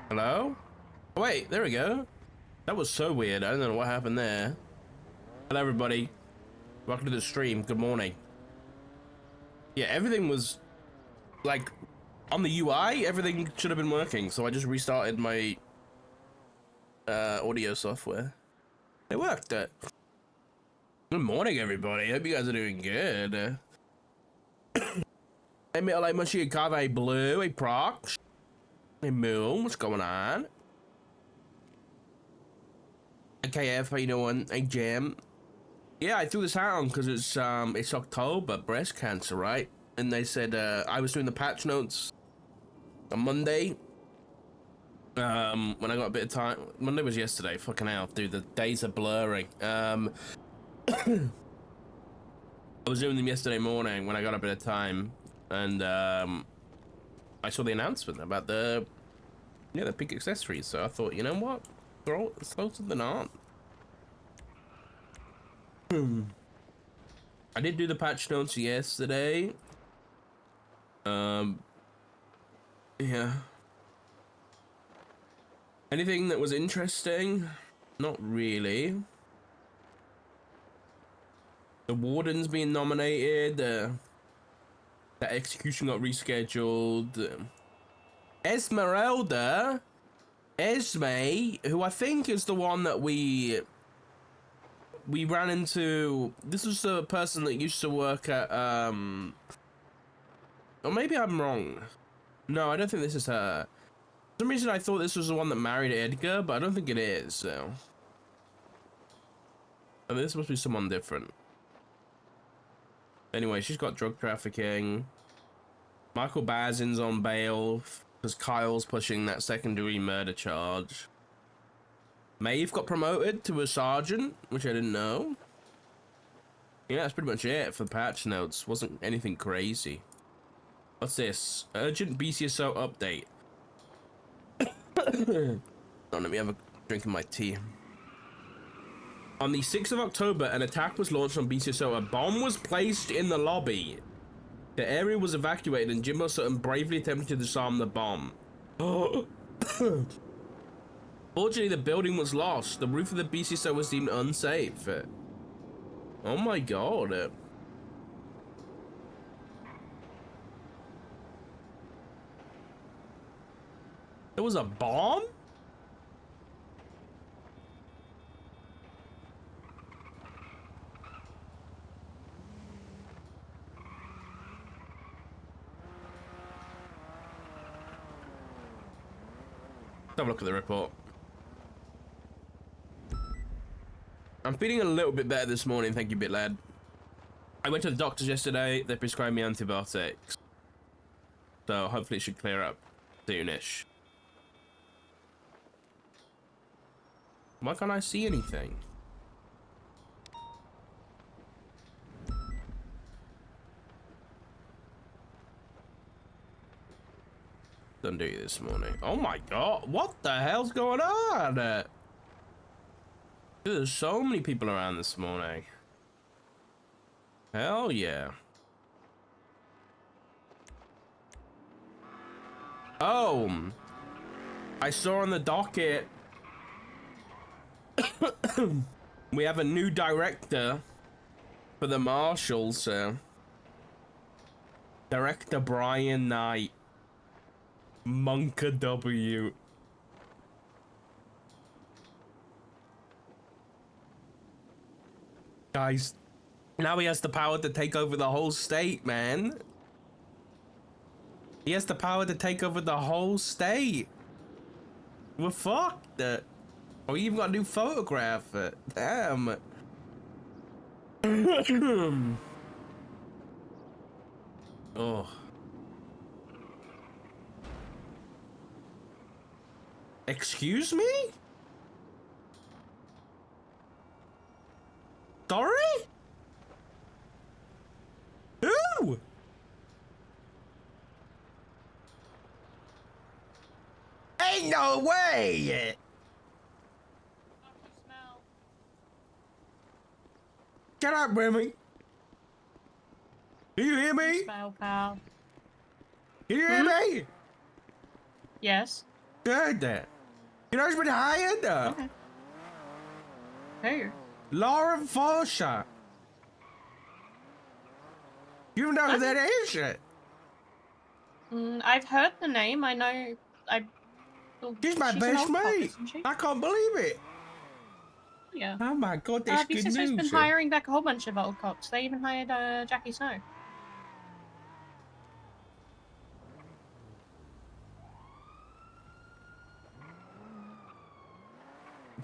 Hello? Oh, wait, there we go. That was so weird. I don't know what happened there. Hello, everybody. Welcome to the stream. Good morning. Yeah, everything was like on the UI. Everything should have been working, so I just restarted my audio software. It worked. Good morning, everybody. Hope you guys are doing good. Hey, me like mushy cave blue. Hey, proc. Hey, moon. What's going on? KF, how you doing? Hey, Jam. Yeah, I threw this out on because it's October, breast cancer, right? And they said I was doing the patch notes on Monday. When I got a bit of time. Monday was yesterday. Fucking hell, dude. The days are blurring. I was doing them yesterday morning when I got a bit of time, and I saw the announcement about the pink accessories. So I thought, you know what, it's closer than not. I did do the patch notes yesterday. Yeah. Anything that was interesting? Not really. The Warden's being nominated. That execution got rescheduled. Esmeralda, Esme, who I think is the one that we ran into. This was the person that used to work at or maybe I'm wrong. No, I don't think this is her. For some reason I thought this was the one that married Edgar, but I don't think it is, so I mean, this must be someone different. Anyway, she's got drug trafficking. Michael Bazin's on bail because Kyle's pushing that secondary murder charge. Maeve got promoted to a sergeant, which I didn't know. Yeah, that's pretty much it for patch notes. Wasn't anything crazy. What's this? Urgent BCSO update. Oh, let me have a drink of my tea. On the 6th of October, an attack was launched on BCSO. A bomb was placed in the lobby. The area was evacuated and Jimbo Sutton bravely attempted to disarm the bomb. Fortunately, the building was lost. The roof of the BCSO was deemed unsafe. Oh my god. There was a bomb? Have a look at the report. I'm feeling a little bit better this morning, thank you, BitLad. I went to the doctors yesterday, they prescribed me antibiotics. So hopefully it should clear up soonish. Why can't I see anything? Don't do you this morning. Oh my god, what the hell's going on? There's so many people around this morning. Hell yeah. Oh, I saw on the docket we have a new director for the Marshals. Director Brian Knight. Monka W. Guys, now he has the power to take over the whole state, man. He has the power to take over the whole state. We're fucked. Oh, you even got a new photograph. Damn. Oh. Excuse me? Sorry? Who? Ain't no way! Shut up, Remy. Do you hear me? Smell, pal. You hear me? Yes. Good. You know who's been hired? Okay. Who? Law Enforcer. You know who that is? I've heard the name. I know. She's my an best old cop, mate. isn't she? I can't believe it. Yeah. Oh my god, that's good BCSO's news. been hiring back a whole bunch of old cops. They even hired Jackie Snow.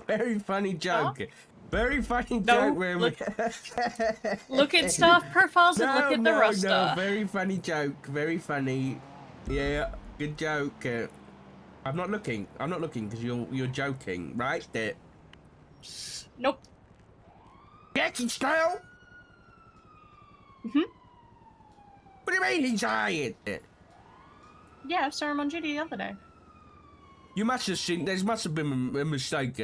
Very funny joke. Huh? Very funny No, joke, Remy. Look at staff profiles and look at the roster. No, very funny joke. Very funny. Yeah, good joke. I'm not looking because you're joking, right? There. Nope. Jackie Snow? Mhm. What do you mean he's hired? Yeah, I saw him on duty the other day. You must have seen. There must have been a mistake.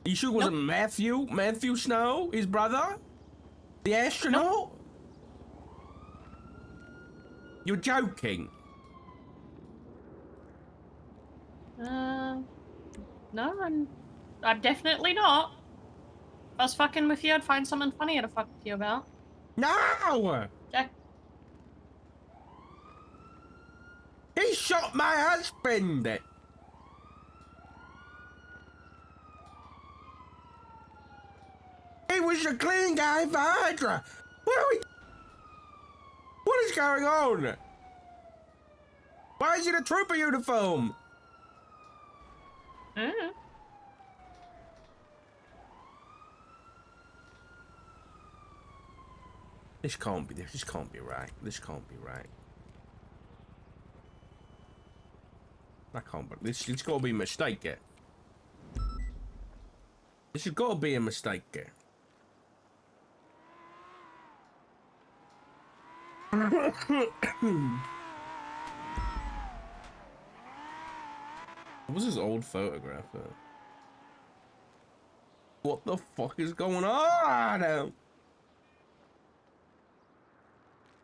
You sure it wasn't Matthew Snow, his brother, the astronaut? Nope. You're joking. No, I'm definitely not. If I was fucking with you, I'd find something funnier to fuck with you about. No! Jack. He shot my husband! He was a clean guy for Hydra! What is going on? Why is it a trooper uniform? This can't be right. This can't be right. I can't be. It's got to be a mistake. This has got to be a mistake. What was his old photograph? What the fuck is going on?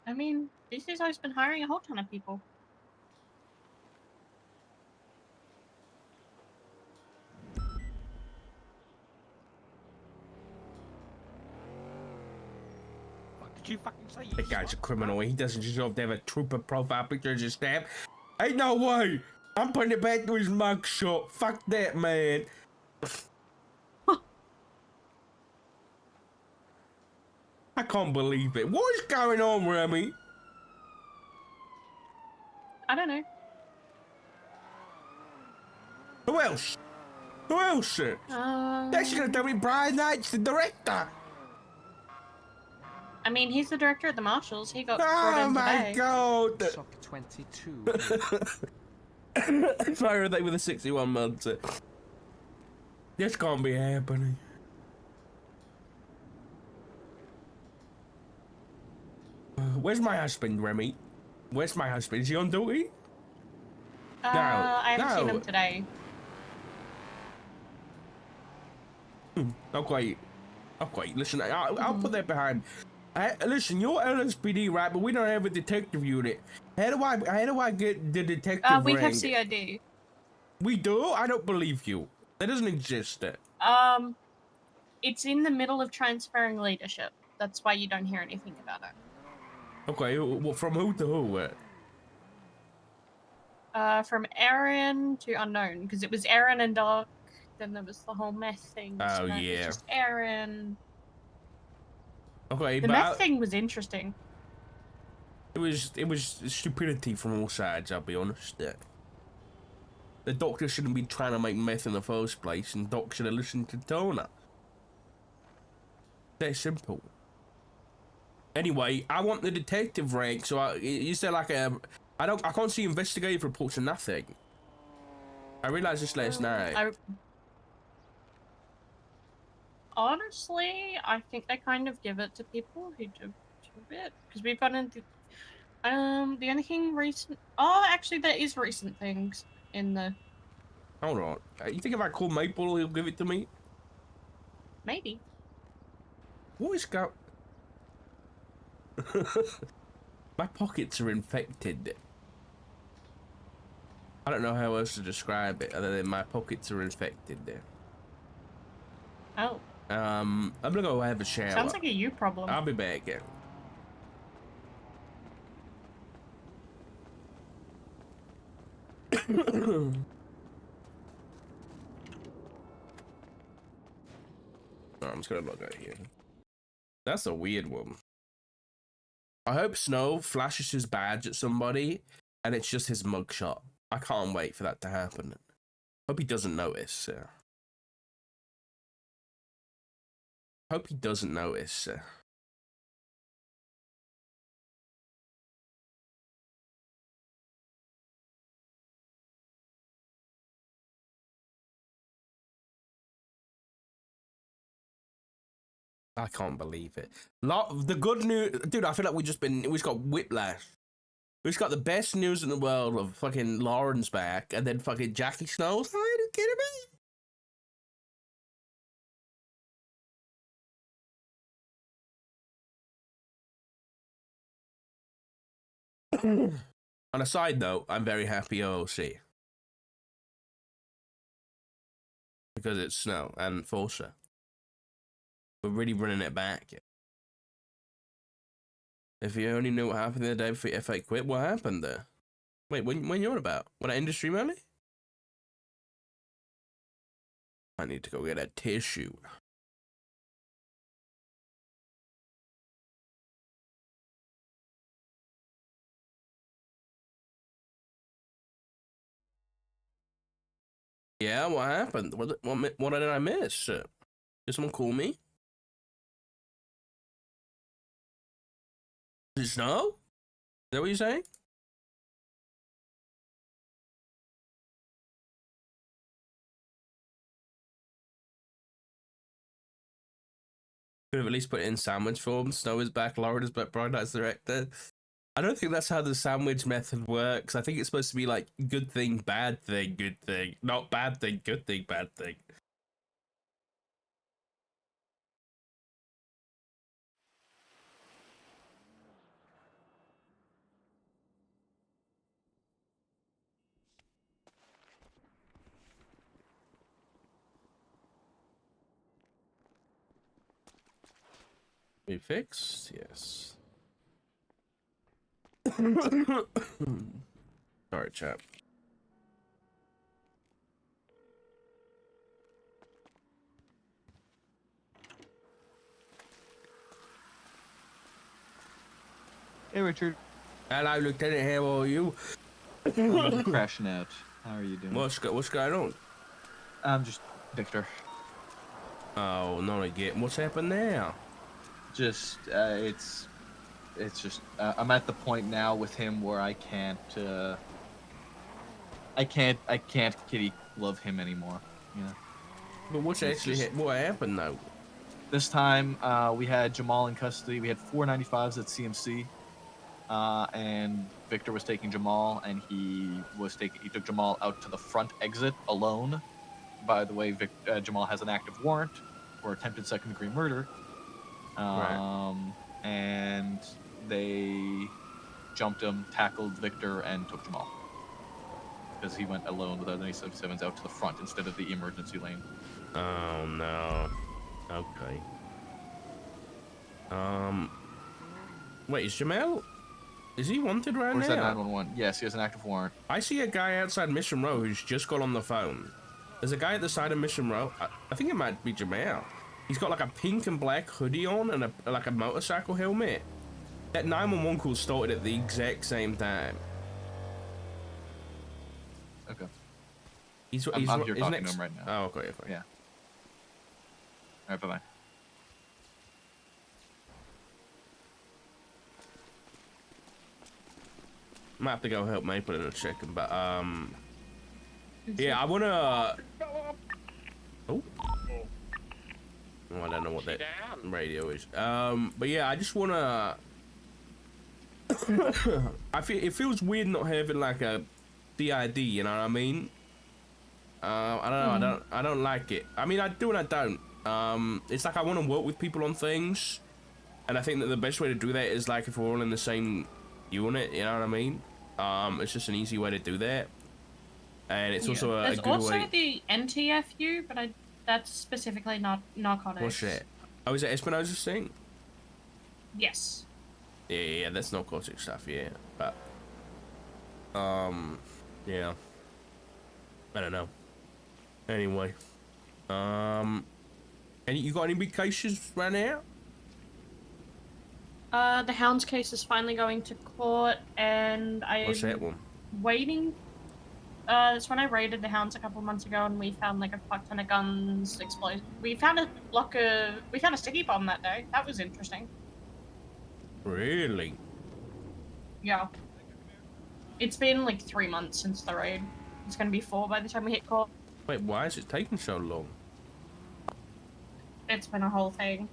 I mean, BCSO's been hiring a whole ton of people. Did you fucking say That guy's a criminal. He doesn't deserve to have a trooper profile picture as a stamp. Ain't no way. I'm putting it back to his mugshot. Fuck that, man. I can't believe it. What is going on, Remy? I don't know. Who else? Who else? That's gonna tell me Brian Knight's the director. I mean, he's the director of the Marshals. He got brought Oh in my today. god. Sock22. Fire they with a 61 months. This can't be happening. Where's my husband, Remy? Where's my husband? Is he on duty? I haven't seen him today. Okay. Listen, I'll put that behind. Listen, you're LSPD, right? But we don't have a detective unit. How do I get the detective We rank? have CID. We do? I don't believe you. That doesn't exist. It's in the middle of transferring leadership. That's why you don't hear anything about it. Okay, well, from who to who? From Aaron to unknown, because it was Aaron and Doc. Then there was the whole meth thing. Oh, so yeah. It was just Aaron. Okay, The but meth thing was interesting. It was stupidity from all sides. I'll be honest. The doctor shouldn't be trying to make meth in the first place, and Doc should have listened to Donna. That simple. Anyway, I want the detective rank. So you said like I can't see investigative reports or nothing. I realized this last night. Honestly, I think they kind of give it to people who do it, because we've got into the only thing recent. Oh, actually, there is recent things in the. Hold on. You think if I call Maple, he'll give it to me? Maybe. What is going? My pockets are infected. I don't know how else to describe it other than my pockets are infected there. Oh. I'm gonna go have a shower. Sounds like a you problem. I'll be back again. I'm just gonna log out here. That's a weird one. I hope Snow flashes his badge at somebody and it's just his mugshot. I can't wait for that to happen. Hope he doesn't notice. Hope he doesn't notice. I can't believe it. The good news, dude. I feel like we just got whiplash. We just got the best news in the world of fucking Lauren's back, and then fucking Jackie Snow's. Are you kidding me? On a side note, I'm very happy OOC because it's Snow and Forza. We're really running it back. If you only knew what happened the day before FA quit, what happened there? Wait, when you're on about? What, industry money? I need to go get a tissue. Yeah, what happened? What did I miss? Did someone call me? Did it snow? Is that what you're saying? Could have at least put it in sandwich form. Snow is back, Lauren is back, Bright Knight's director. I don't think that's how the sandwich method works. I think it's supposed to be like good thing, bad thing, good thing. Not bad thing, good thing, bad thing. We fixed? Yes. Sorry, chap. Hey, Richard. Hello, Lieutenant. How are you? I'm crashing out. How are you doing? What's going on? I'm just Victor. Oh, not again. What's happened now? Just it's just I'm at the point now with him where I can't kitty love him anymore. You know. But what happened though? This time we had Jamal in custody. We had 495s at CMC, and Victor was taking Jamal, and he took Jamal out to the front exit alone. By the way, Jamal has an active warrant for attempted second-degree murder. Right. And they jumped him, tackled Victor, and took Jamal. Because he went alone with other 77s out to the front instead of the emergency lane. Oh no. Okay. Wait, is Jamal? Is he wanted right Where's now? that 911? Yes, he has an active warrant. I see a guy outside Mission Row who's just got on the phone. There's a guy at the side of Mission Row. I think it might be Jamal. He's got like a pink and black hoodie on and a motorcycle helmet. That 911 call started at the exact same time. Okay. I'm here talking to him right now. Oh, okay. Yeah. All right, bye-bye. Might have to go help Maple in a second, but yeah, I wanna. Oh, I don't know what that radio is. But yeah, I just wanna. It feels weird not having like a DID. You know what I mean? I don't know. I don't like it. I mean, I do and I don't. It's like I want to work with people on things, and I think that the best way to do that is like if we're all in the same unit. You know what I mean? It's just an easy way to do that. and it's Yeah. also a There's good also way. the NTFU, but that's specifically not narcotics. What's that? Oh, is it Espinosa's thing? Yes. Yeah, that's narcotic stuff. Yeah, but yeah, I don't know. Anyway, and you got any big cases right now? The Hounds case is finally going to court, and What's that I'm one? waiting. That's when I raided the Hounds a couple months ago, and we found like a fuck ton of guns, explosives. We found a sticky bomb that day. That was interesting. Really? Yeah. It's been like 3 months since the raid. It's gonna be 4 by the time we hit court. Wait, why is it taking so long? It's been a whole thing.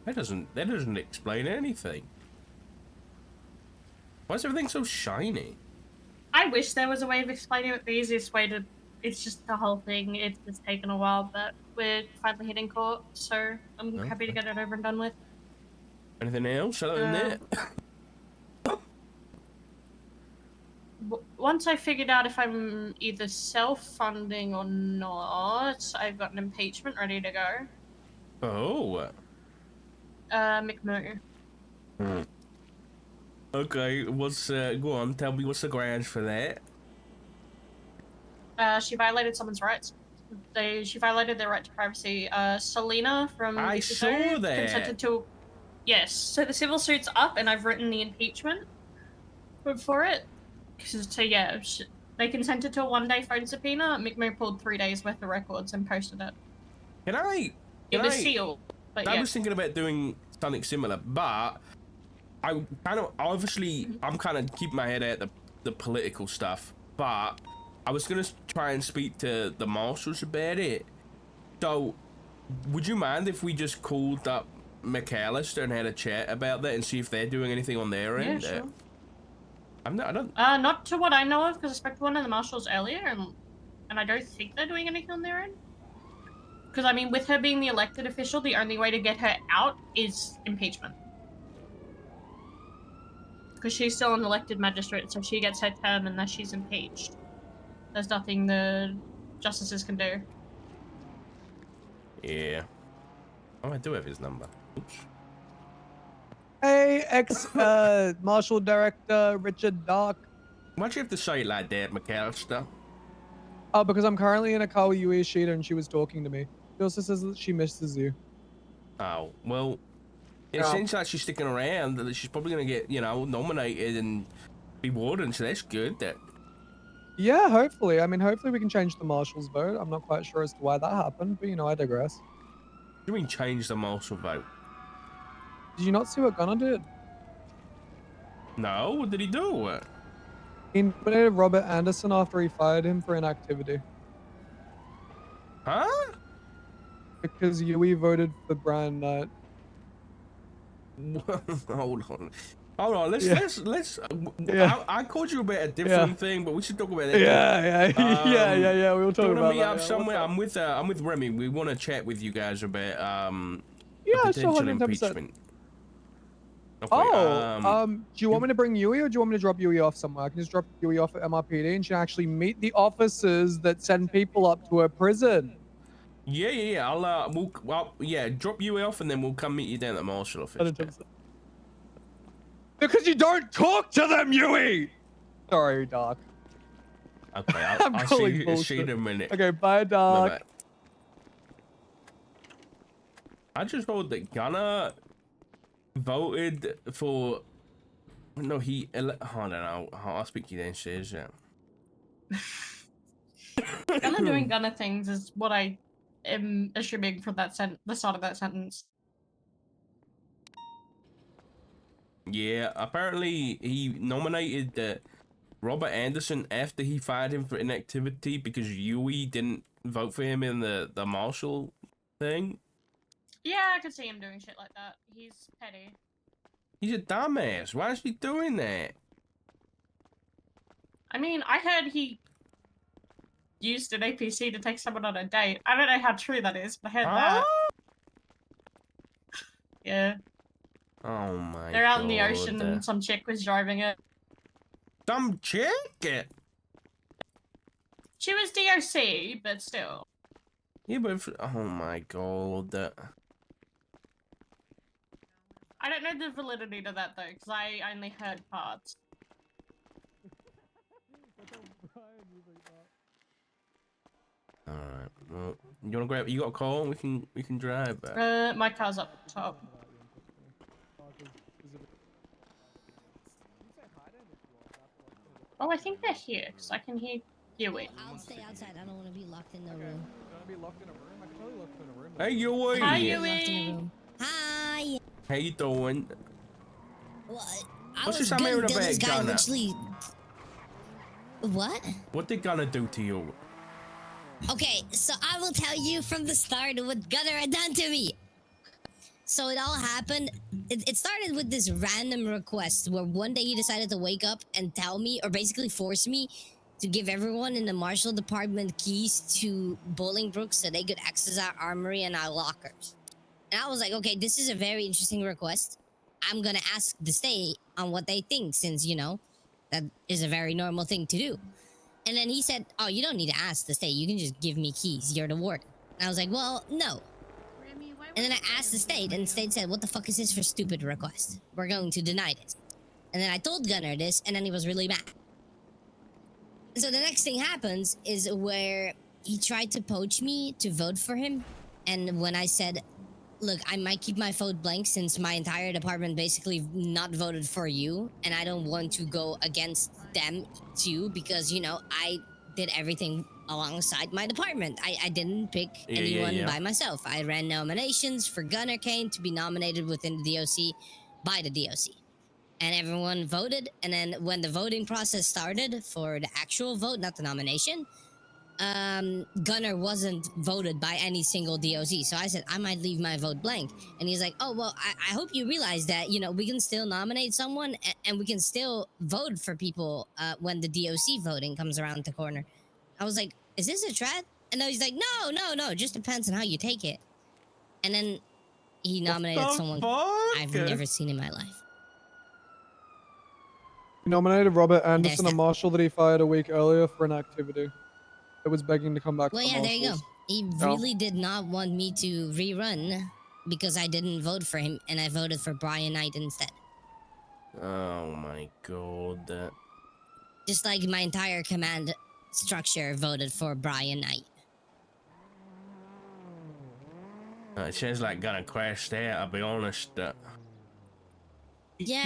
That doesn't explain anything. Why is everything so shiny? I wish there was a way of explaining it. The easiest way to... It's just the whole thing. It's just taken a while, but we're finally hitting court, so I'm happy to get it over and done with. Anything else other than that? Once I figured out if I'm either self-funding or not, I've got an impeachment ready to go. Oh. McMoo. Okay, what's go on, tell me what's the grounds for that? She violated someone's rights. She violated their right to privacy. Selena from I VCSO saw that. consented to... Yes, so the civil suit's up, and I've written the impeachment for it. So yeah, they consented to a 1-day phone subpoena. McMoo pulled 3 days worth of records and posted it. It was sealed, but I yeah. was thinking about doing something similar, but I'm kind of keeping my head out the political stuff, but I was gonna try and speak to the marshals about it. So, would you mind if we just called up McAllister and had a chat about that and see if they're doing anything on their end? Yeah, sure. I don't. Not to what I know of, because I spoke to one of the marshals earlier, and I don't think they're doing anything on their end. Because, I mean, with her being the elected official, the only way to get her out is impeachment. Because she's still an elected magistrate, so she gets her term unless she's impeached. There's nothing the justices can do. Yeah. Oh, I do have his number. Oops. Hey, Marshal Director Richard Dark. Why'd you have to say it like that, McAllister? Oh, because I'm currently in a car with Yui Ishida and she was talking to me. She also says that she misses you. Oh, well, it seems like she's sticking around, that she's probably going to get, nominated and be warden, so that's good. Yeah, hopefully. I mean, hopefully we can change the Marshal's vote. I'm not quite sure as to why that happened, but I digress. What do you mean change the marshal vote? Did you not see what Gunnar did? No, what did he do? He nominated Robert Anderson after he fired him for inactivity. Huh? Because Yui voted for Brian Knight. Hold on. Let's. Yeah. I called you about a different thing, but we should talk about that. Yeah. We'll talk about that. Meet up somewhere. I'm with Remy. We want to chat with you guys about yeah, potential sure, 110%. impeachment. Okay, do you want me to bring Yui or do you want me to drop Yui off somewhere? I can just drop Yui off at MRPD and she can actually meet the officers that send people up to her prison. Yeah. I'll drop you off and then we'll come meet you down at the marshal office. 110%. Because you don't talk to them, Yui! Sorry, Doc. Okay, I'm I'll calling see you bullshit. in a minute. Okay, bye, Doc. Bye-bye. I just heard that Gunnar voted for... No, I don't know. I'll speak to you downstairs, yeah. Gunnar doing Gunnar things is what I am assuming from the start of that sentence. Yeah, apparently he nominated Robert Anderson after he fired him for inactivity because Yui didn't vote for him in the marshal thing. Yeah, I could see him doing shit like that. He's petty. He's a dumbass. Why is he doing that? I mean, I heard he used an APC to take someone on a date. I don't know how true that is, but I heard that. Yeah. Oh my god. They're out in the ocean and some chick was driving it. Some chick? She was DOC, but still. Yeah, but oh my god. I don't know the validity to that though, because I only heard parts. Alright, well, you wanna grab, you got a call? We can drive back. My car's up top. Oh, I think they're here, because I can hear Yui. I'll stay outside. I don't want to be locked in the room. Be locked in a room. I can totally lock in a room. Hey, Yui! Hi, Locked in a Yui! room. Hi. How you doing? Well, I What's was this I'm good hearing until this about guy Gunner? literally. What? What they gonna do to you? Okay, so I will tell you from the start what Gunner had done to me. So it all happened. It started with this random request where one day he decided to wake up and tell me, or basically force me, to give everyone in the Marshal Department keys to Bolingbrook so they could access our armory and our lockers. And I was like, okay, this is a very interesting request. I'm gonna ask the state on what they think, since, you know, that is a very normal thing to do. And then he said, oh, you don't need to ask the state. You can just give me keys. You're the warden. And I was like, well, no. And then I asked the state, and the state said, what the fuck is this for stupid request? We're going to deny this. And then I told Gunner this, and then he was really mad. So the next thing happens is where he tried to poach me to vote for him. And when I said, look, I might keep my vote blank since my entire department basically not voted for you, and I don't want to go against them too, because, you know, I did everything alongside my department. I didn't pick anyone by myself. I ran nominations for Gunner Kane to be nominated within the DOC by the DOC. And everyone voted, and then when the voting process started for the actual vote, not the nomination, Gunner wasn't voted by any single DOC. So I said, I might leave my vote blank. And he's like, oh, well, I hope you realize that, you know, we can still nominate someone and we can still vote for people when the DOC voting comes around the corner. I was like, is this a threat? And then he's like, no, just depends on how you take it. And then he nominated someone I've never seen in my life. He nominated Robert Anderson, a marshal that he fired a week earlier for an activity. It was begging to come back. Well, yeah, there you go. He really did not want me to rerun because I didn't vote for him, and I voted for Brian Knight instead. Oh my god. Just like my entire command structure voted for Brian Knight. It sounds like gonna crash there, I'll be honest. Yeah,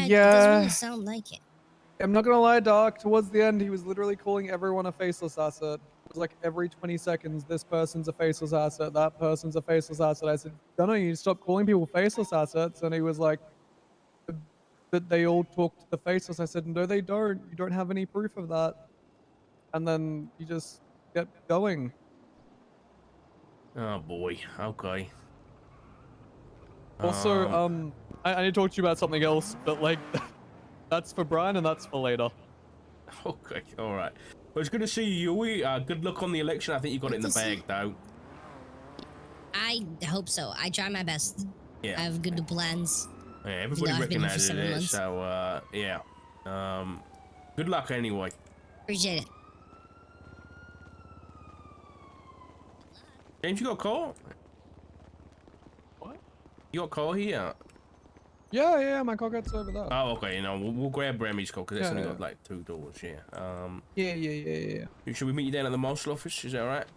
it doesn't really sound like it. I'm not gonna lie, Doc. Towards the end, he was literally calling everyone a faceless asset. It was like every 20 seconds, this person's a faceless asset, that person's a faceless asset. I said, no, you stop calling people faceless assets. And he was like, that they all talk to the faceless. I said, no, they don't. You don't have any proof of that. And then he just kept going. Oh boy, okay. Also, I need to talk to you about something else, but like, that's for Brian and that's for later. Okay, alright. Well, it's good to see you, Yui. Good luck on the election. I think you got it in the bag, though. I hope so. I try my best. Yeah. I have good plans. Yeah, everybody recognizes it, months. so, yeah. Good luck anyway. Appreciate it. James, you got a call? What? You got a call here? Yeah, my car gets over there. Oh, okay, you know, we'll grab Remy's call, because it's only Yeah. got, like, 2 doors, yeah. Yeah. Should we meet you down at the marshal office? Is that alright?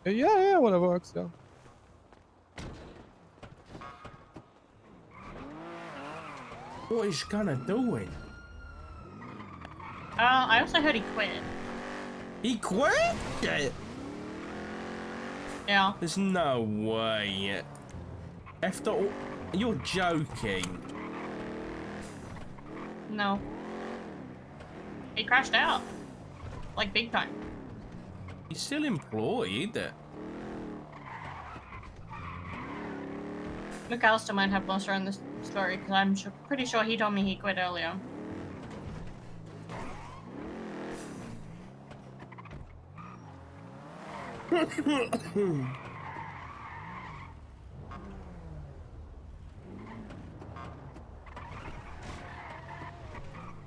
Yeah, whatever works, yeah. What is Gunner doing? I also heard he quit. He quit? Yeah. There's no way. After all, you're joking. No. He crashed out. Like, big time. He's still employed. McAllister might have closer on this story, because I'm pretty sure he told me he quit earlier.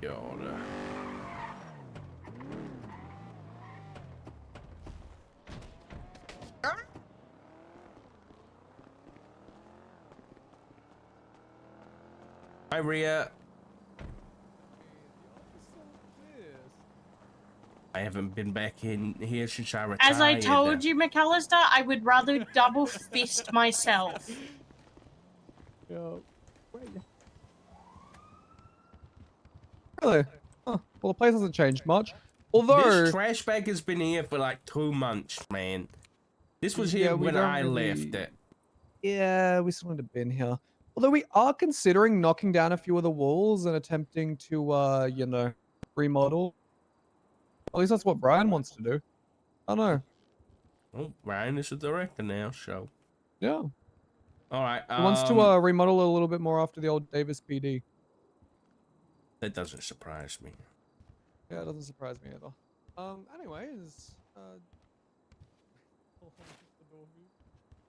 God. Hi, Rhea. I haven't been back in here since I retired. As I told you, McAllister, I would rather double fist myself. Yo, where you? Really? Huh. Well, the place hasn't changed much. Although, This trash bag has been here for like 2 months, man. This was here we when don't I really- left it. yeah, we still need a bin here. Although we are considering knocking down a few of the walls and attempting to, you know, remodel. At least that's what Brian wants to do. I don't know. Oh, Ryan is the director now, so. Yeah. All right. He wants to remodel a little bit more after the old Davis PD. That doesn't surprise me. Yeah, it doesn't surprise me either. Anyways,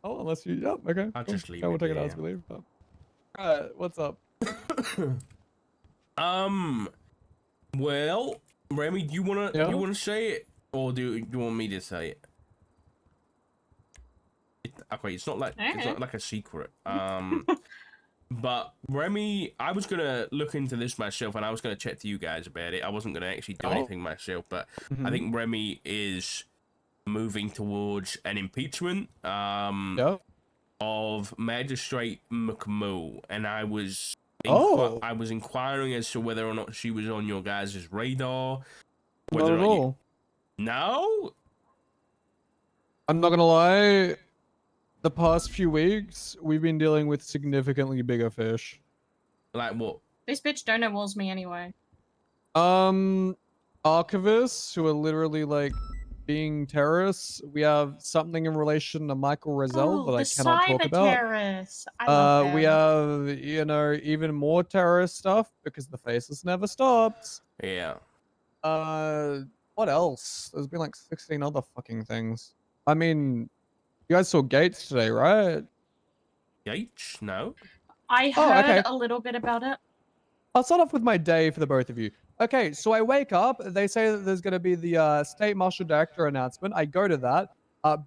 oh, unless you, yeah, okay. I'll cool. just leave Yeah, we'll it take it as there. we leave. But... Alright, what's up? Well, Remy, do you wanna say it, or do you want me to say it? Okay, it's not like a secret. But Remy, I was gonna look into this myself, and I was gonna chat to you guys about it. I wasn't gonna actually do anything myself, but I think Remy is moving towards an impeachment of Magistrate McMoo, and I was inquiring as to whether or not she was on your guys' radar. Not at all. No? I'm not gonna lie. The past few weeks, we've been dealing with significantly bigger fish. Like what? This bitch donor walls me anyway. Archivists who are literally like being terrorists. We have something in relation to Michael Rosell that I cannot talk about. Terrorists. I love them. We have, you know, even more terrorist stuff because the faceless never stops. Yeah. What else? There's been like 16 other fucking things. I mean, you guys saw Gates today, right? Gates? No. I heard a little bit about it. I'll start off with my day for the both of you. Okay, so I wake up. They say that there's going to be the State Marshal Director announcement. I go to that.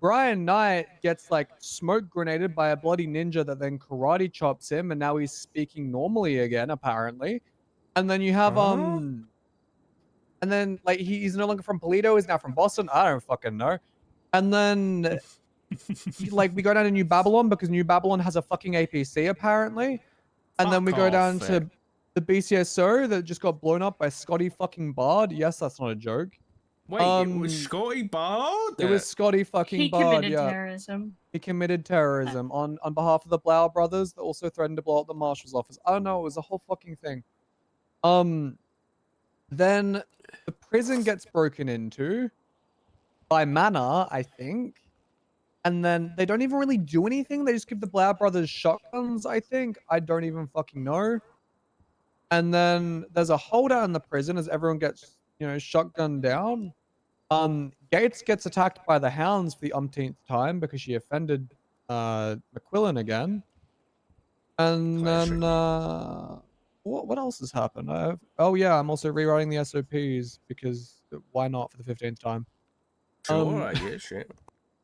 Brian Knight gets like smoke grenaded by a bloody ninja that then karate chops him, and now he's speaking normally again, apparently. And then you have and then like he's no longer from Polito, he's now from Boston. I don't fucking know. And then like we go down to New Babylon because New Babylon has a fucking APC apparently. And then we go down to the BCSO that just got blown up by Scotty fucking Bard. Yes, that's not a joke. Wait, it was Scotty Bard? It was Scotty fucking Bard, He committed terrorism. He committed terrorism on behalf of the Blau brothers that also threatened to blow up the marshal's office. I don't know, it was a whole fucking thing. Then the prison gets broken into by Mana, I think. And then they don't even really do anything. They just give the Blau brothers shotguns, I think. I don't even fucking know. And then there's a holdout in the prison as everyone gets, you know, shotgunned down. Gates gets attacked by the hounds for the umpteenth time because she offended McQuillan again. And then what else has happened? Oh yeah, I'm also rewriting the SOPs because why not for the 15th time? Sure, I guess, yeah.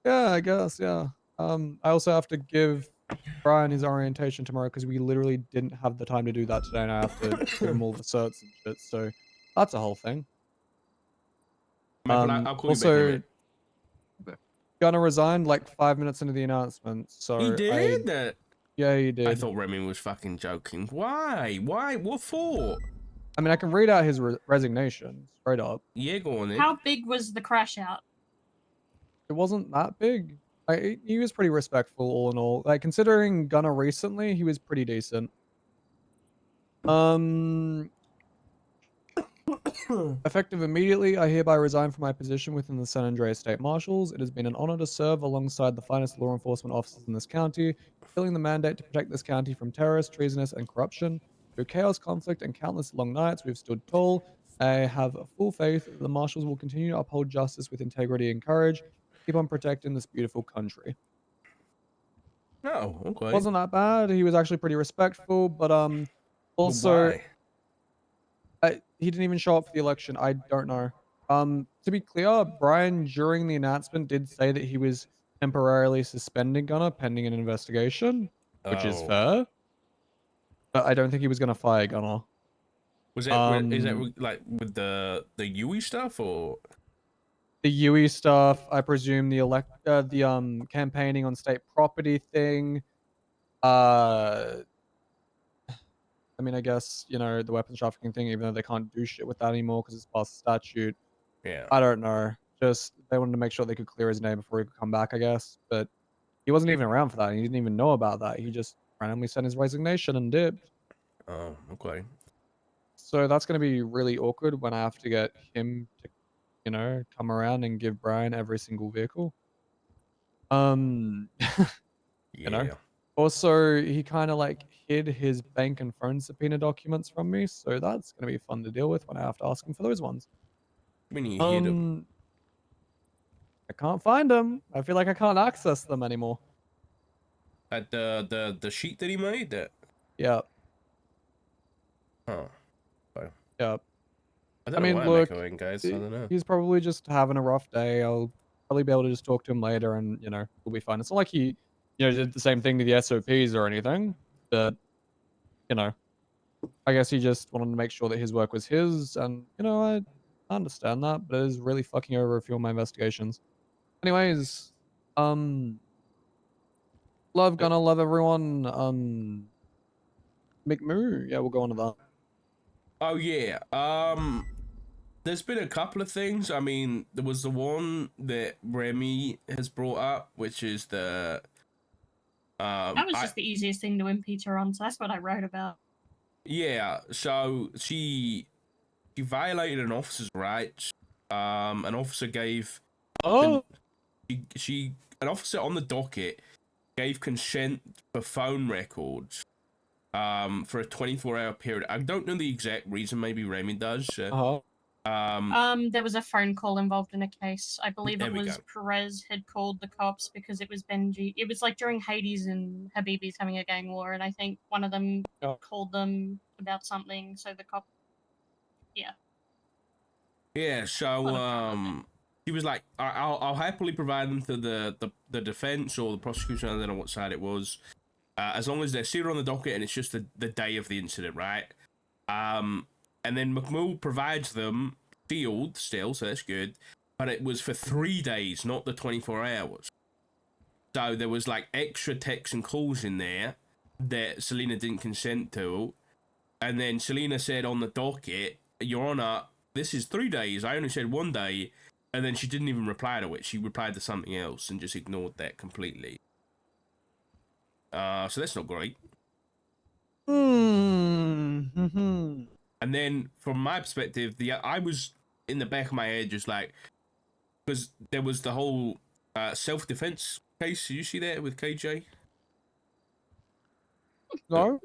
Yeah, I guess, yeah. I also have to give Brian his orientation tomorrow because we literally didn't have the time to do that today, and I have to give him all the certs and shit. So that's a whole thing. I'll call you back Gunner resigned like 5 minutes into the announcement. So he did? Yeah, he did. I thought Remy was fucking joking. Why? Why? What for? I mean, I can read out his resignation straight up. Yeah, go on then. How big was the crash out? It wasn't that big. He was pretty respectful all in all. Like, considering Gunner recently, he was pretty decent. Effective immediately, I hereby resign from my position within the San Andreas State Marshals. It has been an honor to serve alongside the finest law enforcement officers in this county, fulfilling the mandate to protect this county from terrorist, treasonous, and corruption. Through chaos, conflict, and countless long nights, we've stood tall. I have full faith that the Marshals will continue to uphold justice with integrity and courage, keep on protecting this beautiful country. Oh, okay. Wasn't that bad. He was actually pretty respectful, but also he didn't even show up for the election. I don't know. To be clear, Brian during the announcement did say that he was temporarily suspending Gunner pending an investigation, which is fair. But I don't think he was gonna fire Gunner. Was it? Is it like with the Yui stuff or? The UE stuff, I presume the campaigning on state property thing. I mean, I guess, you know, the weapons trafficking thing, even though they can't do shit with that anymore because it's past statute. Yeah. I don't know. Just they wanted to make sure they could clear his name before he could come back, I guess. But he wasn't even around for that. He didn't even know about that. He just randomly sent his resignation and dipped. Oh, okay. So that's going to be really awkward when I have to get him to, you know, come around and give Brian every single vehicle. You know. Yeah. Also, he kind of like hid his bank and phone subpoena documents from me, so that's going to be fun to deal with when I have to ask him for those ones. When you hit him. I can't find them. I feel like I can't access them anymore. At the sheet that he made. That. Yeah. Oh. Yeah. I don't I mean, know why look, I'm echoing, guys. I don't know. he's probably just having a rough day. I'll probably be able to just talk to him later, and you know, we'll be fine. It's not like he, you know, did the same thing to the SOPs or anything, but you know, I guess he just wanted to make sure that his work was his, and you know, I understand that, but it is really fucking over a few of my investigations. Anyways, gonna love everyone. McMoo, yeah, we'll go on to that. Oh yeah. There's been a couple of things. I mean, there was the one that Remy has brought up, which is the That was just the easiest thing to impeach her on, so that's what I wrote about. Yeah, so she violated an officer's rights. An officer gave Oh, an officer on the docket gave consent for phone records for a 24-hour period. I don't know the exact reason, maybe Remy does. There was a phone call involved in a case. I believe There it we was go. Perez had called the cops because it was Benji. It was like during Hades and Habibi's having a gang war, and I think one of them called them about something. So the cop, Yeah, so he was like, I'll happily provide them to the defense or the prosecution. I don't know what side it was, as long as they're seated on the docket and it's just the day of the incident, right? And then McMull provides them sealed still, so that's good. But it was for 3 days, not the 24 hours. So there was like extra texts and calls in there that Selena didn't consent to. And then Selena said on the docket, Your Honor, this is 3 days. I only said 1 day. And then she didn't even reply to it. She replied to something else and just ignored that completely. So that's not great. Mm-hmm. And then from my perspective, I was in the back of my head just like, because there was the whole self-defense case. Did you see that with KJ? No.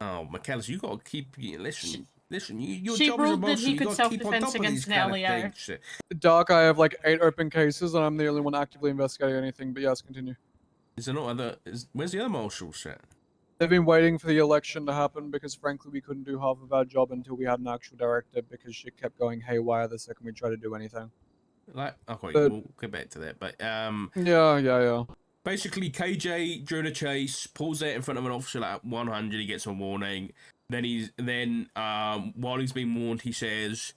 Oh, McAllis, you gotta keep listen. Your she job ruled that as a he you could gotta keep on self-defense top of these against an kind of LEO. things. Dark, I have like 8 open cases, and I'm the only one actively investigating anything. But yes, continue. Is there no other? Where's the other marshal set? They've been waiting for the election to happen because, frankly, we couldn't do half of our job until we had an actual director because shit kept going haywire the second we tried to do anything. Like, okay, But- we'll get back to that. But Yeah. basically, KJ during a chase pulls out in front of an officer at 100. He gets a warning. Then while he's being warned, he says,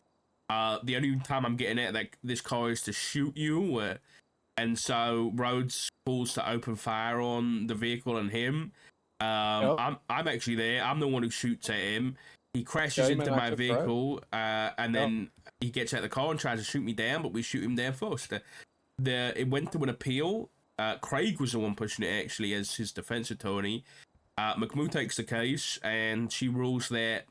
"The only time I'm getting out of this car is to shoot you." And so Rhodes calls to open fire on the vehicle and him. I'm actually there. I'm the one who shoots at him. He crashes you made into an my active threat. vehicle, and then he gets out of the car and tries to shoot me down, but we shoot him down first. It went to an appeal. Craig was the one pushing it actually as his defense attorney. McMoo takes the case, and she rules that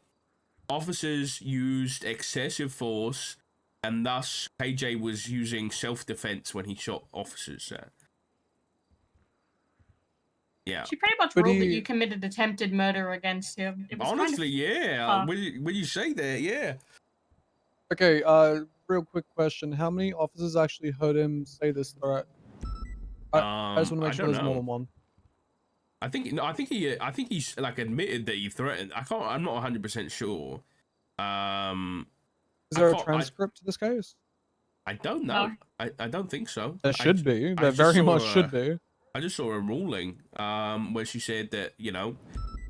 officers used excessive force, and thus KJ was using self-defense when he shot officers. Yeah. She pretty much But ruled that he- you committed attempted murder against him. It was Honestly, yeah. fucked. When you say that, yeah. Okay, real quick question. How many officers actually heard him say this threat? I just want to make sure don't there's more know. than one. I think he's like admitted that he threatened. I'm not 100% sure. Is there a can't- transcript to this case? I don't know. No. I don't think so. There should be. I There just very saw much should be. I just saw a ruling where she said that,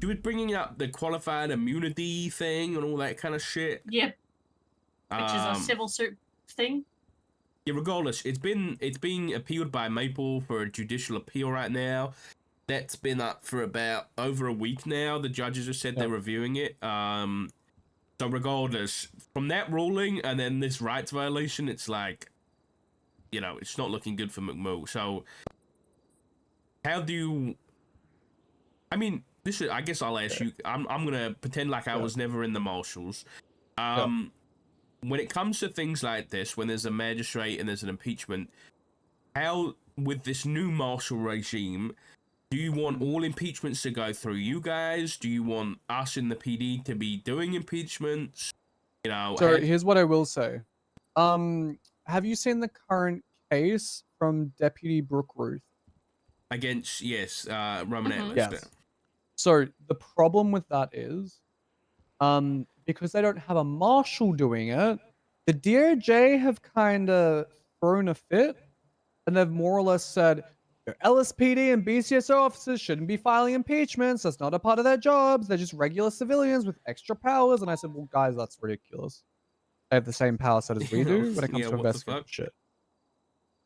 she was bringing up the qualified immunity thing and all that kind of shit. Yep. Which is a civil suit thing. Yeah, regardless, it's being appealed by Maple for a judicial appeal right now. That's been up for about over a week now. The judges have said they're reviewing it. So regardless, from that ruling and then this rights violation, it's like, you know, it's not looking good for McMoo. So how do you? I mean, this is. I guess I'll ask you. I'm gonna pretend like I was never in the marshals. When it comes to things like this, when there's a magistrate and there's an impeachment, how, with this new marshal regime, do you want all impeachments to go through you guys? Do you want us in the PD to be doing impeachments? You know. So here's what I will say. Have you seen the current case from Deputy Brooke Ruth? Against, yes, Roman Atlas. Yes. So the problem with that is, because they don't have a marshal doing it, the DOJ have kind of thrown a fit, and they've more or less said, your LSPD and BCSO officers shouldn't be filing impeachments. That's not a part of their jobs. They're just regular civilians with extra powers. And I said, well, guys, that's ridiculous. They have the same power set as we do when it comes to investigating shit.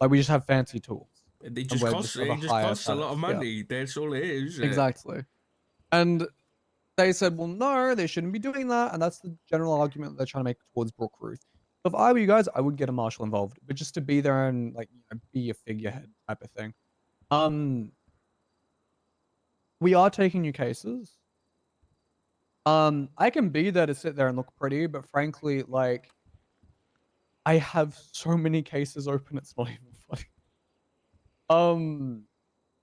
Like, we just have fancy tools. It just costs a lot of money. Yeah. That's all it is. Exactly. And they said, well, no, they shouldn't be doing that. And that's the general argument that they're trying to make towards Brooke Ruth. So if I were you guys, I would get a marshal involved, but just to be there and, like, you know, be a figurehead type of thing. We are taking new cases. I can be there to sit there and look pretty, but frankly, like, I have so many cases open, it's not even funny.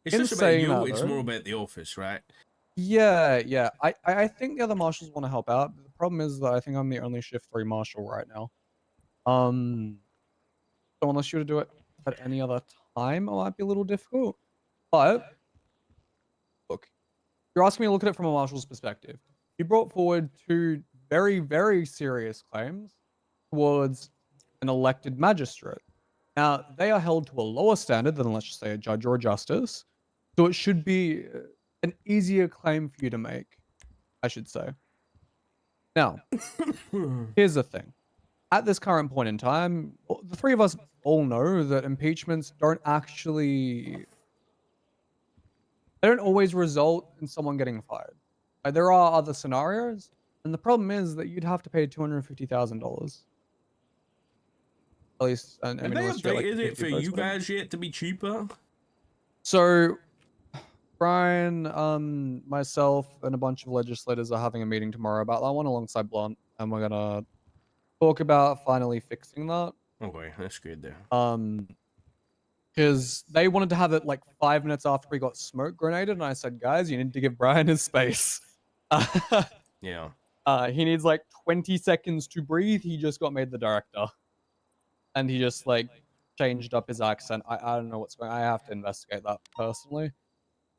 It's just about you, it's more about the office, right? Yeah. I think the other marshals want to help out. The problem is that I think I'm the only shift 3 marshal right now. So unless you were to do it at any other time, it might be a little difficult. But look, you're asking me to look at it from a marshal's perspective. You brought forward 2 very, very serious claims towards an elected magistrate. Now, they are held to a lower standard than, let's just say, a judge or a justice. So it should be an easier claim for you to make, I should say. Now, here's the thing. At this current point in time, the 3 of us all know that impeachments don't actually... They don't always result in someone getting fired. There are other scenarios, and the problem is that you'd have to pay $250,000. At least, Have they updated it for you guys yet to be cheaper? So, Brian, myself, and a bunch of legislators are having a meeting tomorrow about that one alongside Blunt, and we're gonna talk about finally fixing that. Okay, that's good there. Because they wanted to have it like 5 minutes after we got smoke grenaded, and I said, guys, you need to give Brian his space. Yeah. He needs like 20 seconds to breathe. He just got made the director. And he just like changed up his accent. I don't know what's going on. I have to investigate that personally.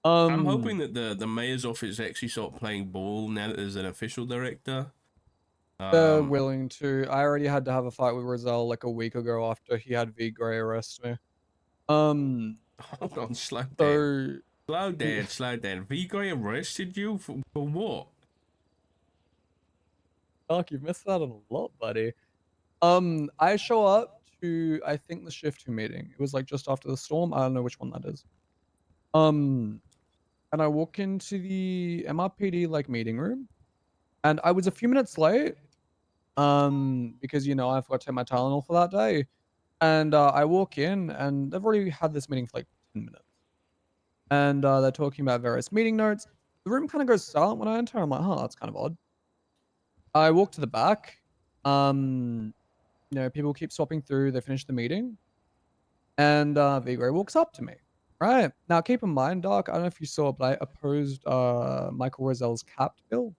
I'm hoping that the mayor's office actually start playing ball now that there's an official director. They're willing to. I already had to have a fight with Rizal like a week ago after he had V Gray arrest me. Hold on, slow down. Slow down. V Gray arrested you for what? Fuck, you've missed out on a lot, buddy. I show up to, I think, the shift 2 meeting. It was like just after the storm. I don't know which one that is. And I walk into the MRPD like meeting room, and I was a few minutes late. Because, you know, I forgot to take my Tylenol for that day. And I walk in, and they've already had this meeting for like 10 minutes. And they're talking about various meeting notes. The room kind of goes silent when I enter. I'm like, huh, that's kind of odd. I walk to the back. You know, people keep swapping through. They finish the meeting. And V Gray walks up to me. Right. Now, keep in mind, Doc, I don't know if you saw, but I opposed Michael Rosel's capped bill.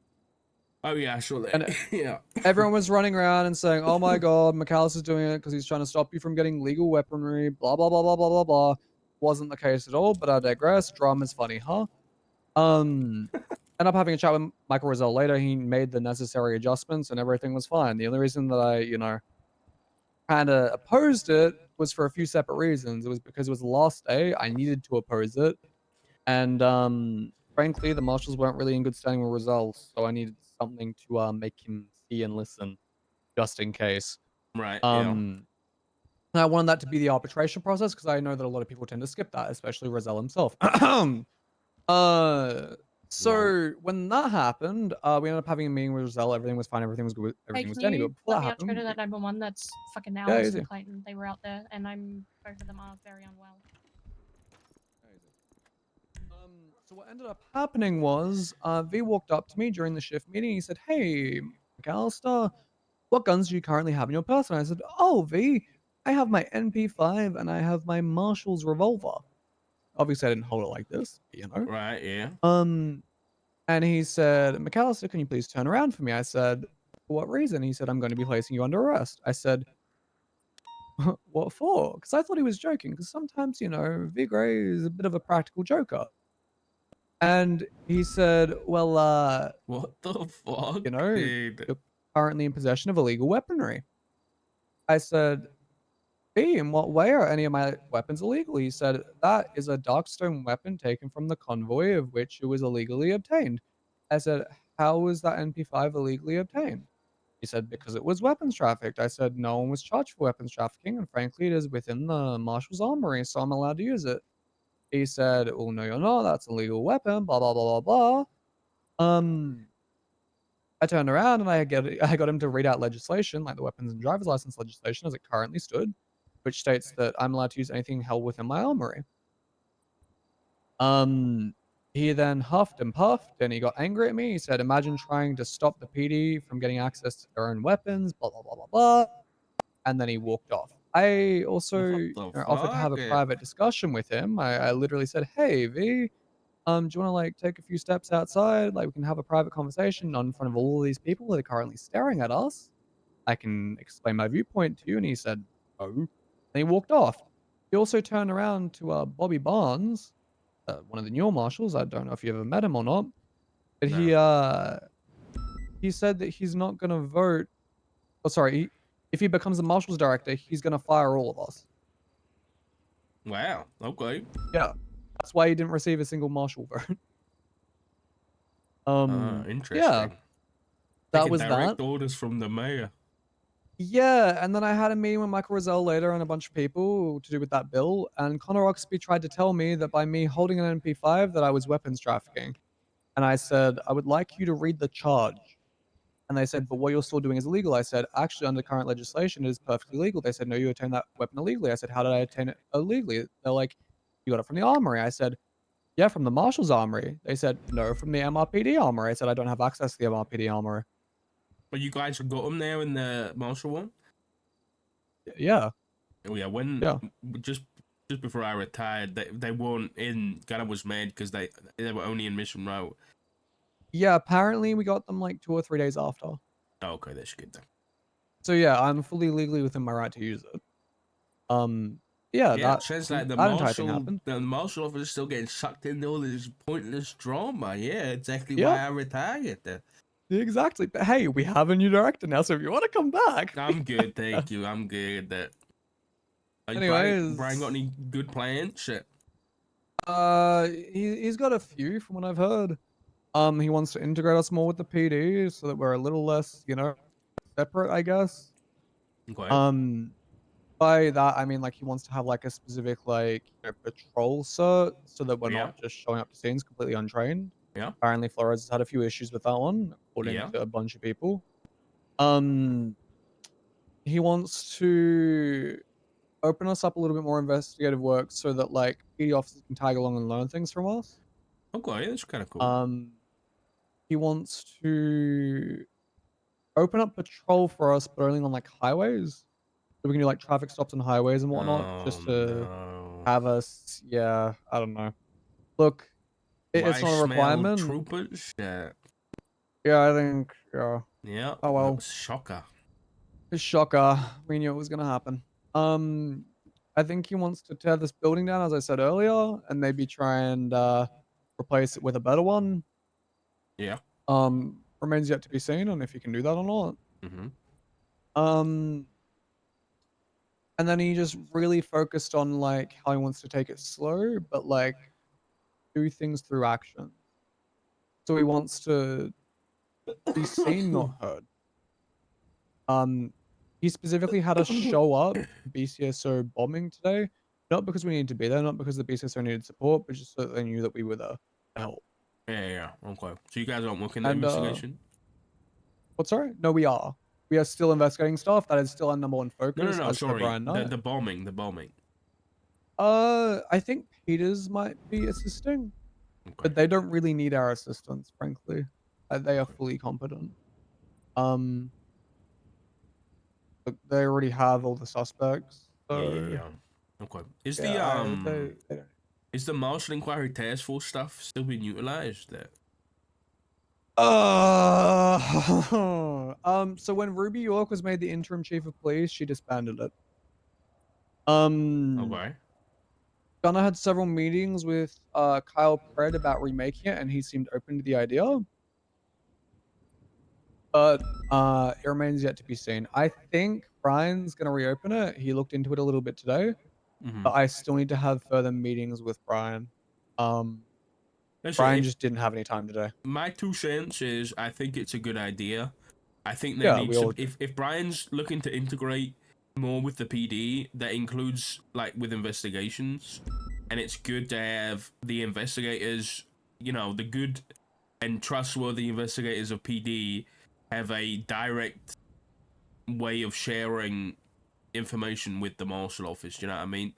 Oh, yeah, I saw that. And yeah. Everyone was running around and saying, oh my God, McAllister's doing it because he's trying to stop you from getting legal weaponry, blah, blah, blah, blah, blah, blah, blah. Wasn't the case at all, but I digress. Drama's funny, huh? End up having a chat with Michael Rosell later. He made the necessary adjustments and everything was fine. The only reason that I, you know, kind of opposed it was for a few separate reasons. It was because it was the last day. I needed to oppose it. And frankly, the marshals weren't really in good standing with results, so I needed something to make him see and listen, just in case. Right. Yeah. And I wanted that to be the arbitration process because I know that a lot of people tend to skip that, especially Roselle himself. uh, so when that happened, we ended up having a meeting with Roselle. Everything was fine. Everything was good. Hey, Everything was can dandy. you But before let that me out to go to happened, that 911? That's fucking yeah, Alice easy. and Clayton. They were out there, and both of them are very unwell. So what ended up happening was, V walked up to me during the shift meeting. He said, "Hey, McAllister, what guns do you currently have in your person?" I said, "Oh, V, I have my NP5 and I have my Marshall's revolver." Obviously, I didn't hold it like this, you know. Right. Yeah. And he said, "McAllister, can you please turn around for me?" I said, "For what reason?" He said, "I'm going to be placing you under arrest." I said, "What for?" Because I thought he was joking. Because sometimes, you know, V Gray is a bit of a practical joker. And he said, "Well, What the fuck, you know, dude? you're currently in possession of illegal weaponry." I said, "Hey, in what way are any of my weapons illegal?" He said, "That is a Darkstone weapon taken from the convoy of which it was illegally obtained." I said, "How was that NP5 illegally obtained?" He said, "Because it was weapons trafficked." I said, "No one was charged for weapons trafficking, and frankly, it is within the marshal's armory, so I'm allowed to use it." He said, "Oh, no, you're not. That's a legal weapon, blah, blah, blah, blah, blah." I turned around and I got him to read out legislation, like the weapons and driver's license legislation as it currently stood, which states that I'm allowed to use anything held within my armory. Um, he then huffed and puffed and he got angry at me. He said, "Imagine trying to stop the PD from getting access to their own weapons, blah, blah, blah, blah, blah." And then he walked off. I also What the offered to have fuck? a private discussion with him. I literally said, "Hey, V, do you want to like take a few steps outside? Like we can have a private conversation, not in front of all of these people that are currently staring at us. I can explain my viewpoint to you." And he said, "Oh." And he walked off. He also turned around to Bobby Barnes, one of the newer marshals. I don't know if you ever met him or not, but No. he said that he's not gonna vote. Oh, sorry. If he becomes the marshal's director, he's gonna fire all of us. Wow. Okay. Yeah, that's why he didn't receive a single marshal vote. Yeah, Interesting. that Taking was that. direct orders from the mayor. Yeah, and then I had a meeting with Michael Roselle later and a bunch of people to do with that bill, and Connor Oxby tried to tell me that by me holding an MP5 that I was weapons trafficking. And I said, "I would like you to read the charge." And they said, "But what you're still doing is illegal." I said, "Actually, under current legislation, it is perfectly legal." They said, "No, you obtained that weapon illegally." I said, "How did I obtain it illegally?" They're like, "You got it from the armory." I said, "Yeah, from the marshal's armory." They said, "No, from the MRPD armory." I said, "I don't have access to the MRPD armory." But you guys have got them there in the martial one? Yeah, Oh yeah, when yeah. just before I retired, they weren't in. Ghana was made because they were only in Mission Row. Yeah, apparently we got them like 2 or 3 days after. Oh, okay, that's good then. So yeah, I'm fully legally within my right to use it. Yeah, Yeah, it sounds like that entire thing happened. the martial officer is still getting sucked into all this pointless drama. Yeah, exactly Yeah, why I retired. exactly. But hey, we have a new director now, so if you want to come back. I'm good, thank you. I'm good. Like Brian got Anyways, any good plans? Shit. he's got a few from what I've heard. He wants to integrate us more with the PD so that we're a little less, you know, separate, I guess. Okay. Um, by that I mean like he wants to have like a specific like patrol cert so that we're Yeah. not just showing up to scenes completely untrained. Yeah. Apparently, Flores has had a few issues with that one, according Yeah. to a bunch of people. Um, he wants to open us up a little bit more investigative work so that like PD officers can tag along and learn things from us. Okay, that's kind of cool. Um, he wants to open up patrol for us, but only on like highways, so we can do like traffic stops on highways and whatnot, Oh just to no. have us. Yeah, I don't know. Look, Do it's I not a smell requirement. troopers? Yeah. Yeah, I think. Yeah. Yeah. Oh That well. was shocker. Shocker. We knew it was gonna happen. Um, I think he wants to tear this building down, as I said earlier, and maybe try and replace it with a better one. Yeah. Remains yet to be seen on if he can do that or not. Mm-hmm. Um, and then he just really focused on like how he wants to take it slow, but like do things through action. so he wants to be seen, not heard. He specifically had us show up BCSO bombing today, not because we needed to be there, not because the BCSO needed support, but just so that they knew that we were there to help. Yeah. Okay. So you guys aren't working the And investigation? what's sorry? No, we are. We are still investigating stuff. That is still our number one focus. No. As per Sorry. Brian Knight. The bombing. The bombing. I think Peters might be assisting, Okay. but they don't really need our assistance, frankly. They are fully competent. Look, they already have all the suspects. So Yeah. Okay. Is yeah, they don't. is the Marshall Inquiry Task Force stuff still being utilized there? So when Ruby York was made the interim chief of police, she disbanded it. Okay. Gunnar had several meetings with Kyle Pred about remaking it, and he seemed open to the idea. But it remains yet to be seen. I think Brian's gonna reopen it. He looked into it a little bit today, but I still need to have further meetings with Brian. Brian just didn't have any time today. My 2 cents is I think it's a good idea. I think there Yeah, needs we to all if Brian's looking to integrate more with the PD, that includes like with investigations, and it's good to have the investigators, you know, the good and trustworthy investigators of PD have a direct way of sharing information with the marshal office. You know what I mean?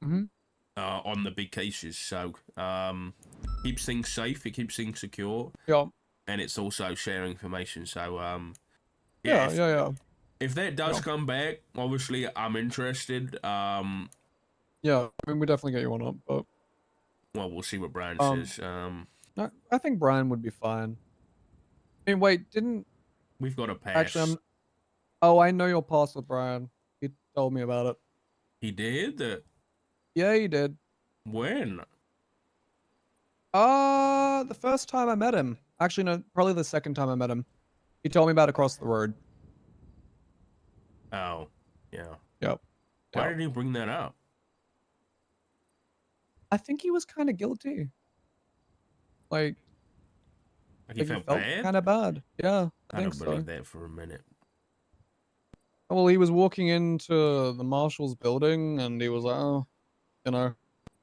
Mhm. On the big cases, so keeps things safe. It keeps things secure. Yeah. And it's also sharing information. So Yeah. if that does Yeah. come back, obviously I'm interested. Yeah, I mean, we definitely get you on up, but Well, we'll see what Brian says. no, I think Brian would be fine. I mean, wait, didn't We've got a pass. actually? Oh, I know your pass with Brian. He told me about it. He did. Yeah, he did. When? The first time I met him. Actually, no, probably the second time I met him. He told me about across the road. Oh, yeah. Yep. Why Yep. did he bring that up? I think he was kind of guilty. Like Like he felt bad? kind of bad. Yeah, I I think don't so. believe that for a minute. Well, he was walking into the marshal's building and he was like, oh, you know,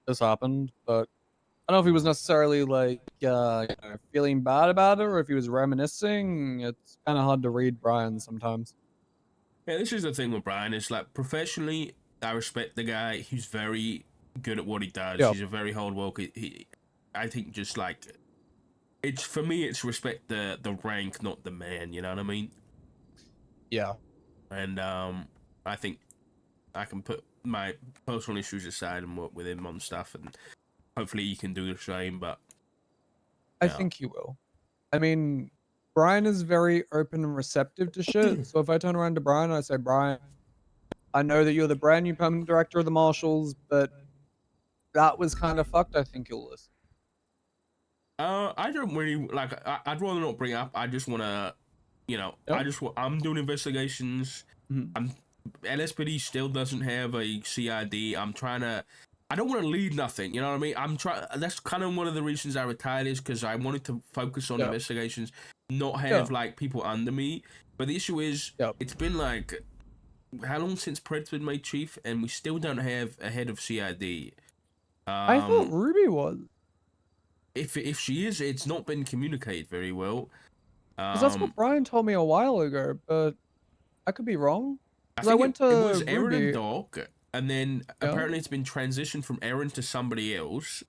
this happened. But I don't know if he was necessarily like, feeling bad about it or if he was reminiscing. It's kind of hard to read Brian sometimes. Yeah, this is the thing with Brian. It's like professionally, I respect the guy. He's very good at what he does. Yeah. He's a very hard worker. I think just like it's for me, it's respect the rank, not the man. You know what I mean? Yeah. And I think I can put my personal issues aside and work with him on stuff, and hopefully he can do the same. But I yeah. think he will. I mean, Brian is very open and receptive to shit. So if I turn around to Brian and I say, Brian, I know that you're the brand new permanent director of the Marshals, but that was kind of fucked, I think he'll listen. I don't really like. I'd rather not bring it up. I just want to, you know, Yep. I'm doing investigations. Mhm. LSPD still doesn't have a CID. I'm trying to. I don't want to lead nothing. You know what I mean? I'm trying. That's kind of one of the reasons I retired is because I wanted to focus on Yeah. investigations, not have Yeah. like people under me. But the issue is, Yep. it's been like how long since Pred's been made chief, and we still don't have a head of CID. I thought Ruby was. If she is, it's not been communicated very well. Because that's what Brian told me a while ago, but I could be wrong. I 'Cause I think went it to was Aaron Ruby. and Doc, and then Yeah. apparently it's been transitioned from Aaron to somebody else,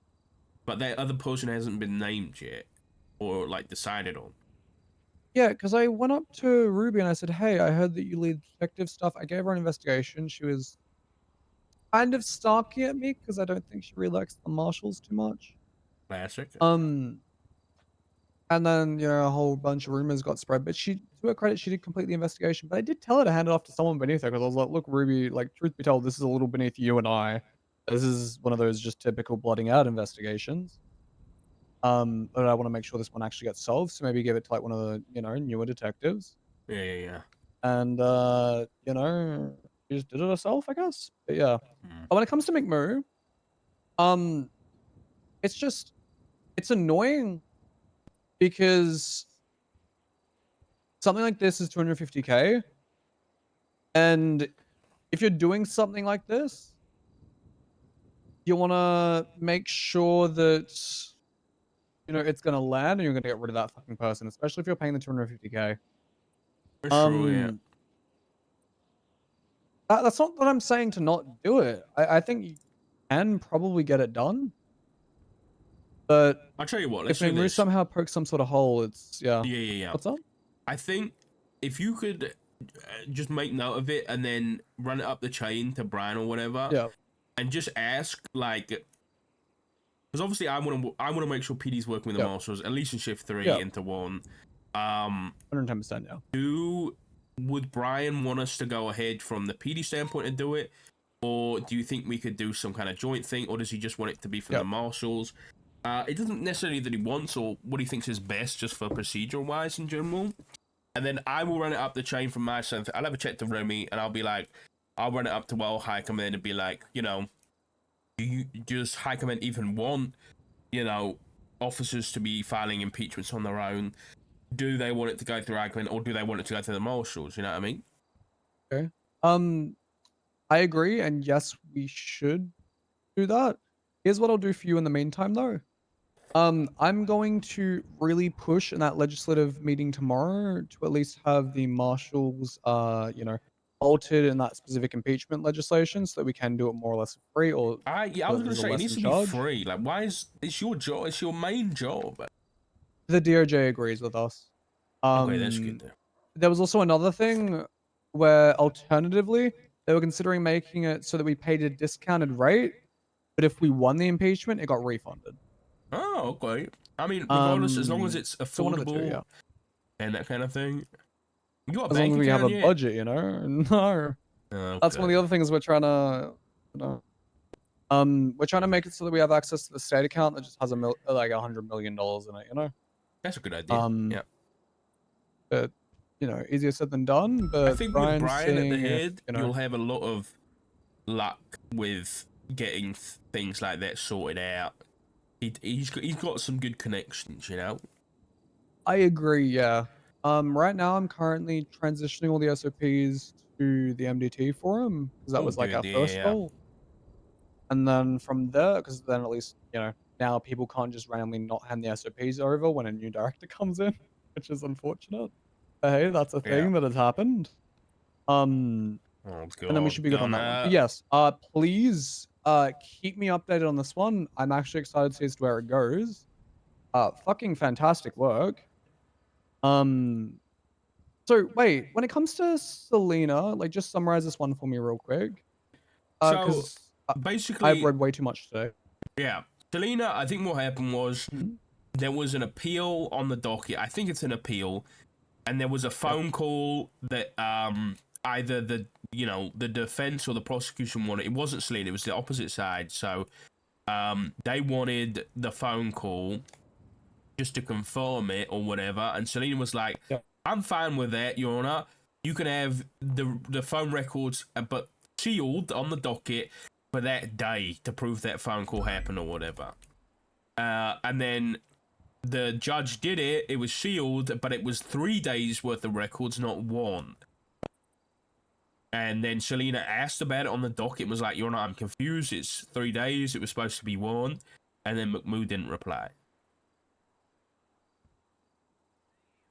but that other person hasn't been named yet or like decided on. Yeah, because I went up to Ruby and I said, hey, I heard that you lead detective stuff. I gave her an investigation. She was kind of snarky at me because I don't think she really likes the Marshals too much. Classic. And then, a whole bunch of rumors got spread, but to her credit, she did complete the investigation. But I did tell her to hand it off to someone beneath her because I was like, look, Ruby, like, truth be told, this is a little beneath you and I. This is one of those just typical blooding out investigations. But I want to make sure this one actually gets solved. So maybe give it to like one of the, newer detectives. Yeah. And, she just did it herself, I guess. But yeah. But when it comes to McMurray, it's annoying because something like this is 250k, and if you're doing something like this, you want to make sure that it's gonna land and you're gonna get rid of that fucking person, especially if you're paying the 250k. For sure, yeah. That's not that I'm saying to not do it. I think you can probably get it done, but I'll tell you what, let's if do Rinru this. somehow pokes some sort of hole, it's Yeah, yeah, yeah. What's up? I think if you could just make note of it and then run it up the chain to Brian or whatever, Yeah. and just ask, like, because obviously I want to make sure PD's working with the Yep. marshals, at least in shift 3 Yep. into 1. 110%, yeah. Would Brian want us to go ahead from the PD standpoint and do it, or do you think we could do some kind of joint thing, or does he just want it to be from the marshals? It doesn't necessarily that he wants or what he thinks is best, just for procedural wise in general. And then I will run it up the chain from my side. I'll have a check to Romy, and I'll be like, I'll run it up to High Command and be like, does High Command even want, officers to be filing impeachments on their own? Do they want it to go through High Command, or do they want it to go to the marshals? You know what I mean? Okay. I agree, and yes, we should do that. Here's what I'll do for you in the meantime, though. I'm going to really push in that legislative meeting tomorrow to at least have the marshals, altered in that specific impeachment legislation so that we can do it more or less free, or I was going to say, it needs to be free. Like, why it's your job? It's your main job. The DOJ agrees with us. Okay, that's good then. There was also another thing where alternatively they were considering making it so that we paid a discounted rate, but if we won the impeachment, it got refunded. Oh, okay. I mean, regardless, as long as it's so one of the two, affordable yeah. and that kind of thing. You got a As bank long as we have a account yet? budget, No. Okay. That's one of the other things we're trying to, we're trying to make it so that we have access to the state account that just has like $100 million in it, That's a good idea. Yeah. But easier said than done. But I think with Brian at the head, if, you'll have a lot of luck with getting things like that sorted out. He's got some good connections, I agree, yeah. Right now I'm currently transitioning all the SOPs to the MDT forum because that was like our first goal. And then from there, because then at least now people can't just randomly not hand the SOPs over when a new director comes in, which is unfortunate. But hey, that's a thing that has happened. Oh, God. And then we should be good on that one. But yes, please keep me updated on this one. I'm actually excited to see as to where it goes. Fucking fantastic work. So wait, when it comes to Selena, like just summarize this one for me real quick. So basically, I've read way too much today. Yeah, Selena, I think what happened was there was an appeal on the docket. I think it's an appeal, and there was a phone call that either the defense or the prosecution wanted. It wasn't Selena, it was the opposite side. So they wanted the phone call just to confirm it or whatever, and Selena was like, I'm fine with that, Your Honor. You can have the phone records, but sealed on the docket for that day to prove that phone call happened or whatever. And then the judge did it. It was sealed, but it was 3 days worth of records, not 1. And then Selena asked about it on the docket and was like, Your Honor, I'm confused. It's 3 days. It was supposed to be 1. And then McMoo didn't reply.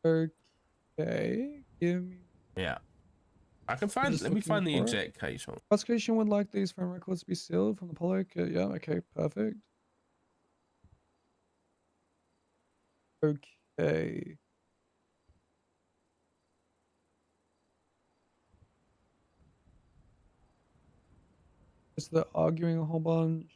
Okay, give me. Yeah. I can find. Let me find the exact case on. Prosecution would like these phone records to be sealed from the public. Yeah. Okay. Perfect. Okay. Just they're arguing a whole bunch.